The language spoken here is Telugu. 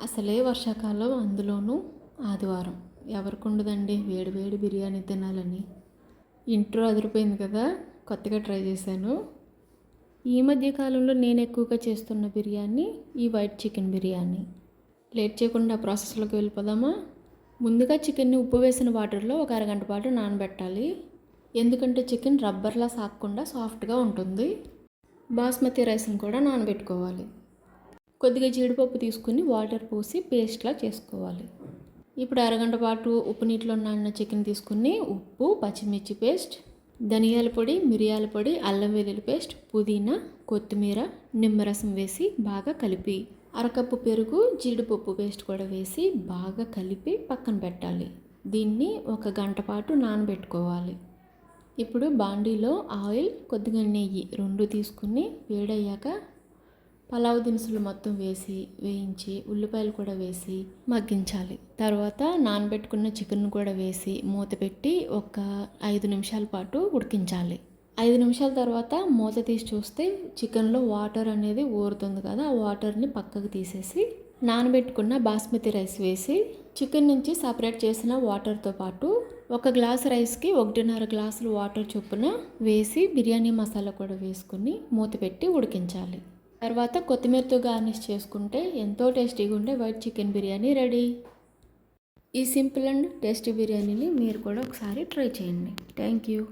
అసలే వర్షాకాలం, అందులోనూ ఆదివారం. ఎవరికి ఉండదండి వేడి వేడి బిర్యానీ తినాలని. ఇంట్రో అదిరిపోయింది కదా, కొత్తగా ట్రై చేశాను. ఈ మధ్య కాలంలో నేను ఎక్కువగా చేస్తున్న బిర్యానీ ఈ వైట్ చికెన్ బిర్యానీ. లేట్ చేయకుండా ప్రాసెస్లోకి వెళ్ళిపోదామా? ముందుగా చికెన్ని ఉప్పు వేసిన వాటర్లో ఒక అరగంట పాటు నానబెట్టాలి. ఎందుకంటే చికెన్ రబ్బర్లా సాగకుండా సాఫ్ట్గా ఉంటుంది. బాస్మతి రైస్ని కూడా నానబెట్టుకోవాలి. కొద్దిగా జీడిపప్పు తీసుకుని వాటర్ పోసి పేస్ట్లా చేసుకోవాలి. ఇప్పుడు అరగంట పాటు ఉప్పు నీటిలో నానిన చికెన్ తీసుకుని ఉప్పు, పచ్చిమిర్చి పేస్ట్, ధనియాల పొడి, మిరియాల పొడి, అల్లం వెల్లుల్లి పేస్ట్, పుదీనా, కొత్తిమీర, నిమ్మరసం వేసి బాగా కలిపి, అరకప్పు పెరుగు, జీడిపప్పు పేస్ట్ కూడా వేసి బాగా కలిపి పక్కన పెట్టాలి. దీన్ని ఒక గంట పాటు నానబెట్టుకోవాలి. ఇప్పుడు బాండీలో ఆయిల్, కొద్దిగా నెయ్యి రెండు తీసుకుని వేడయ్యాక పలావ్ దినుసులు మొత్తం వేయించి ఉల్లిపాయలు కూడా వేసి మగ్గించాలి. తర్వాత నానబెట్టుకున్న చికెన్ కూడా వేసి మూత పెట్టి ఒక 5 నిమిషాల పాటు ఉడికించాలి. 5 నిమిషాల తర్వాత మూత తీసి చూస్తే చికెన్లో వాటర్ అనేది ఊరుతుంది కదా, ఆ వాటర్ని పక్కకు తీసేసి నానబెట్టుకున్న బాస్మతి రైస్ వేసి చికెన్ నుంచి సపరేట్ చేసిన వాటర్తో పాటు 1 గ్లాస్ రైస్కి 1.5 గ్లాసులు వాటర్ చొప్పున వేసి బిర్యానీ మసాలా కూడా వేసుకుని మూత పెట్టి ఉడికించాలి. తర్వాత కొత్తిమీరతో గార్నిష్ చేసుకుంటే ఎంతో టేస్టీగా ఉండే వైట్ చికెన్ బిర్యానీ రెడీ. ఈ సింపుల్ అండ్ టేస్టీ బిర్యానీని మీరు కూడా ఒకసారి ట్రై చేయండి. Thank you.